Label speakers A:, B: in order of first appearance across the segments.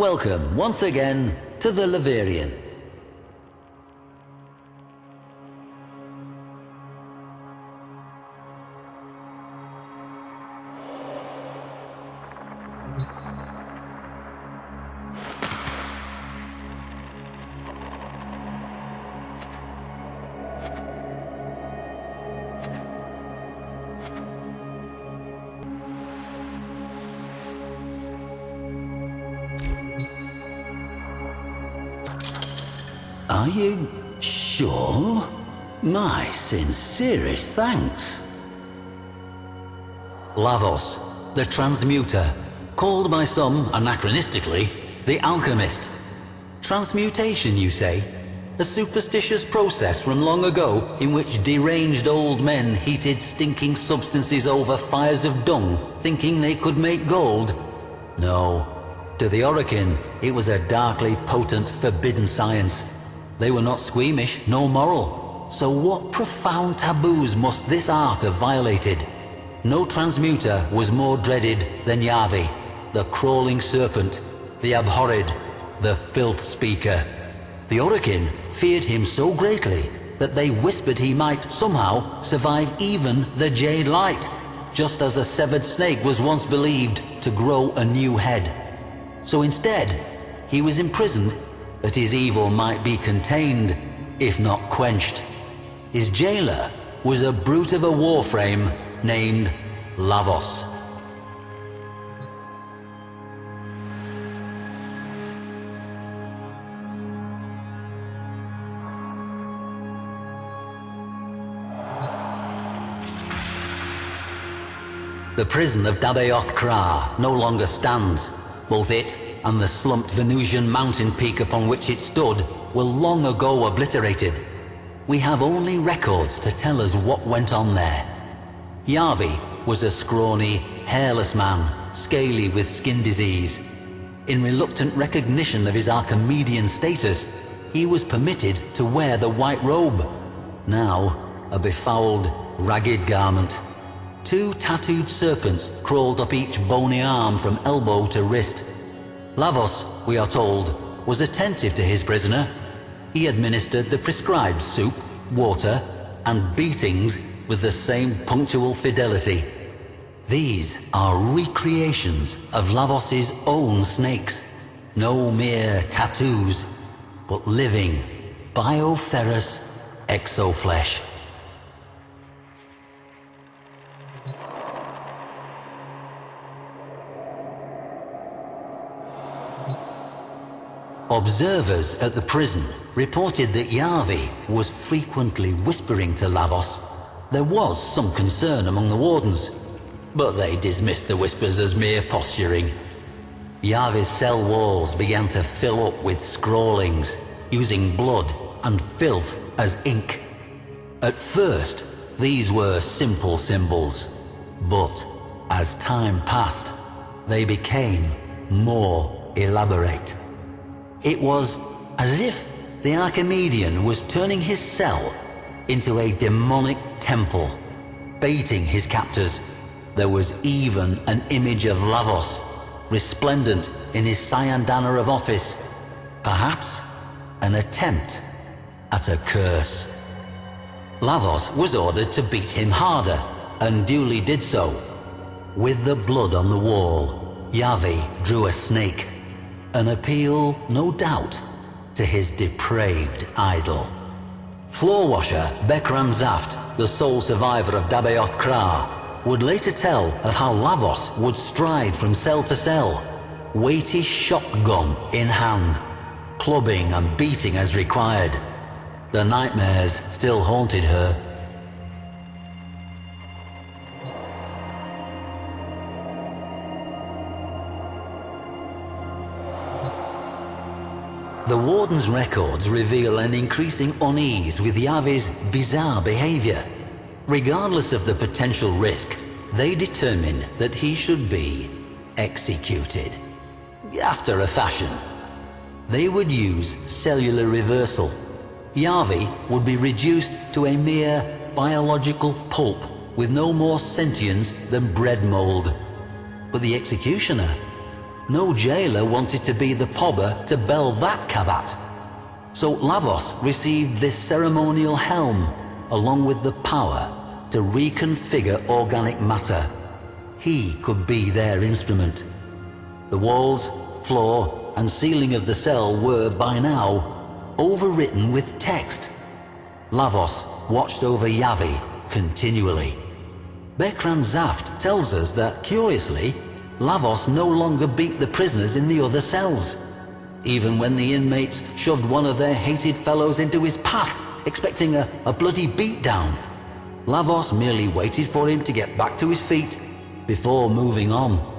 A: Welcome once again to the Leverian. Are you sure? My sincerest thanks. Lavos, the transmuter, called by some anachronistically, the alchemist. Transmutation, you say? A superstitious process from long ago in which deranged old men heated stinking substances over fires of dung, thinking they could make gold? No. To the Orokin, it was a darkly potent, forbidden science. They were not squeamish, nor moral. So what profound taboos must this art have violated? No transmuter was more dreaded than Yavi, the crawling serpent, the abhorred, the filth speaker. The Orokin feared him so greatly that they whispered he might somehow survive even the Jade Light, just as a severed snake was once believed to grow a new head. So instead, he was imprisoned that his evil might be contained, if not quenched. His jailer was a brute of a Warframe named Lavos. The prison of Dabaoth Kra no longer stands. Both it and the slumped Venusian mountain peak upon which it stood were long ago obliterated. We have only records to tell us what went on there. Yavi was a scrawny, hairless man, scaly with skin disease. In reluctant recognition of his Archimedean status, he was permitted to wear the white robe, now a befouled, ragged garment. 2 tattooed serpents crawled up each bony arm from elbow to wrist. Lavos, we are told, was attentive to his prisoner. He administered the prescribed soup, water, and beatings with the same punctual fidelity. These are recreations of Lavos's own snakes. No mere tattoos, but living, bioferrous exoflesh. Observers at the prison reported that Yavi was frequently whispering to Lavos. There was some concern among the wardens, but they dismissed the whispers as mere posturing. Yavi's cell walls began to fill up with scrawlings, using blood and filth as ink. At first, these were simple symbols, but as time passed, they became more elaborate. It was as if the Archimedean was turning his cell into a demonic temple, baiting his captors. There was even an image of Lavos, resplendent in his cyandana of office. Perhaps an attempt at a curse. Lavos was ordered to beat him harder, and duly did so. With the blood on the wall, Yavi drew a snake. An appeal, no doubt, to his depraved idol. Floor washer Bekran Zaft, the sole survivor of Dabaoth Kra, would later tell of how Lavos would stride from cell to cell, weighty shotgun in hand, clubbing and beating as required. The nightmares still haunted her. The warden's records reveal an increasing unease with Yavi's bizarre behavior. Regardless of the potential risk, they determined that he should be executed. After a fashion. They would use cellular reversal. Yavi would be reduced to a mere biological pulp with no more sentience than bread mold. But the executioner, No jailer wanted to be the pobber to bell that cavat. So Lavos received this ceremonial helm, along with the power to reconfigure organic matter. He could be their instrument. The walls, floor, and ceiling of the cell were, by now, overwritten with text. Lavos watched over Yavi continually. Bekran Zaft tells us that, curiously, Lavos no longer beat the prisoners in the other cells. Even when the inmates shoved one of their hated fellows into his path, expecting a bloody beatdown, Lavos merely waited for him to get back to his feet before moving on.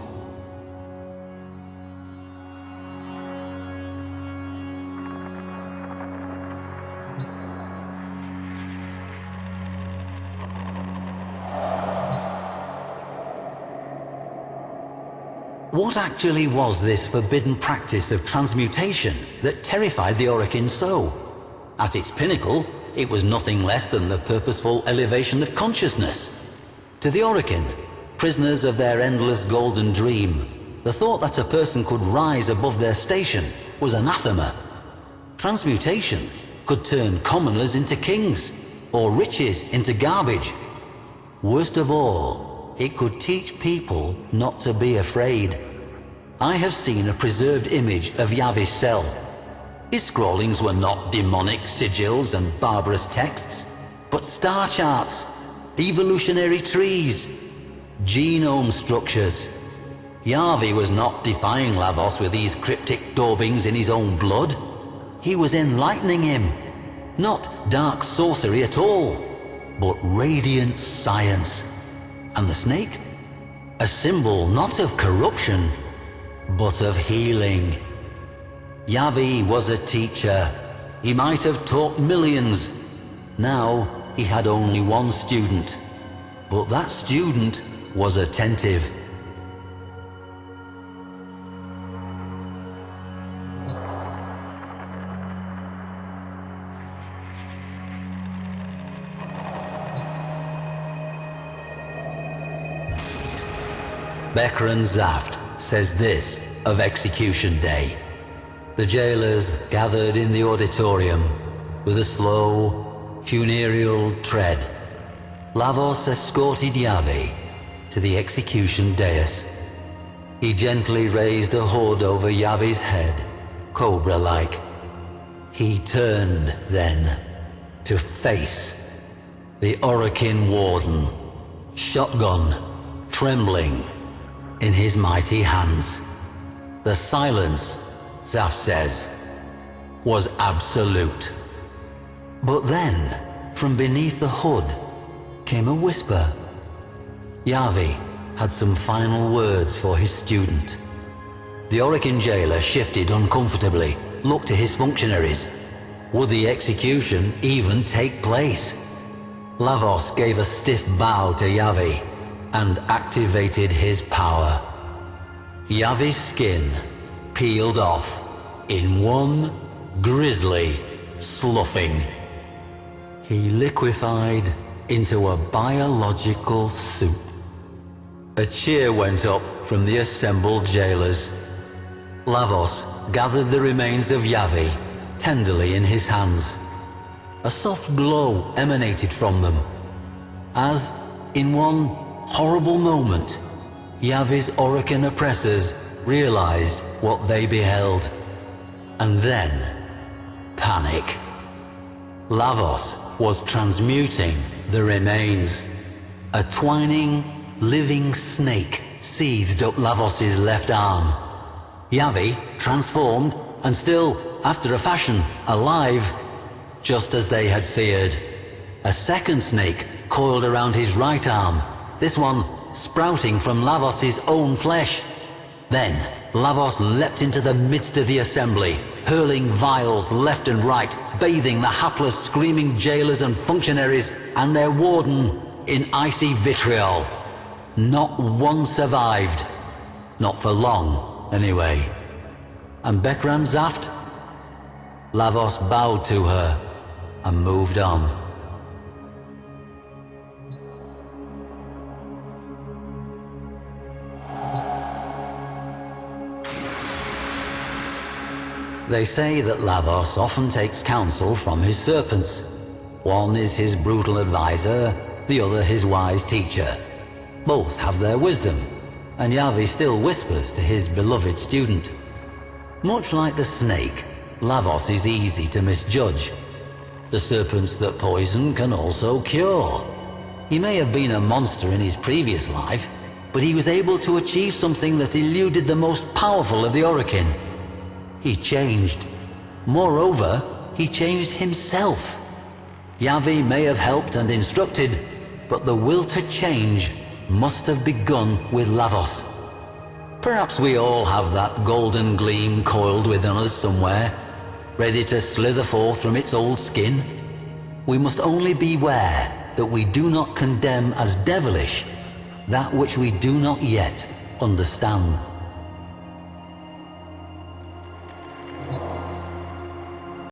A: What actually was this forbidden practice of transmutation that terrified the Orokin so? At its pinnacle, it was nothing less than the purposeful elevation of consciousness. To the Orokin, prisoners of their endless golden dream, the thought that a person could rise above their station was anathema. Transmutation could turn commoners into kings, or riches into garbage. Worst of all, it could teach people not to be afraid. I have seen a preserved image of Yavi's cell. His scrawlings were not demonic sigils and barbarous texts, but star charts, evolutionary trees, genome structures. Yavi was not defying Lavos with these cryptic daubings in his own blood. He was enlightening him. Not dark sorcery at all, but radiant science. And the snake? A symbol not of corruption, but of healing. Yavi was a teacher. He might have taught millions. Now he had only one student, but that student was attentive. Bekran Zaft says this of Execution Day. The jailers gathered in the auditorium with a slow, funereal tread. Lavos escorted Yavi to the execution dais. He gently raised a hood over Yavi's head, cobra-like. He turned, then, to face the Orokin warden, shotgun trembling in his mighty hands. The silence, Zaft says, was absolute. But then, from beneath the hood, came a whisper. Yavi had some final words for his student. The Orokin jailer shifted uncomfortably, looked to his functionaries. Would the execution even take place? Lavos gave a stiff bow to Yavi and activated his power. Yavi's skin peeled off in one grisly sloughing. He liquefied into a biological soup. A cheer went up from the assembled jailers. Lavos gathered the remains of Yavi tenderly in his hands. A soft glow emanated from them, as, in one horrible moment, Yavi's Orokin oppressors realized what they beheld. And then, panic. Lavos was transmuting the remains. A twining, living snake seethed up Lavos's left arm. Yavi, transformed, and still, after a fashion, alive, just as they had feared. A second snake coiled around his right arm, this one sprouting from Lavos's own flesh. Then, Lavos leapt into the midst of the assembly, hurling vials left and right, bathing the hapless, screaming jailers and functionaries and their warden in icy vitriol. Not one survived. Not for long, anyway. And Bekran Zaft? Lavos bowed to her and moved on. They say that Lavos often takes counsel from his serpents. One is his brutal advisor, the other his wise teacher. Both have their wisdom, and Yavi still whispers to his beloved student. Much like the snake, Lavos is easy to misjudge. The serpents that poison can also cure. He may have been a monster in his previous life, but he was able to achieve something that eluded the most powerful of the Orokin. He changed. Moreover, he changed himself. Yavi may have helped and instructed, but the will to change must have begun with Lavos. Perhaps we all have that golden gleam coiled within us somewhere, ready to slither forth from its old skin. We must only beware that we do not condemn as devilish that which we do not yet understand.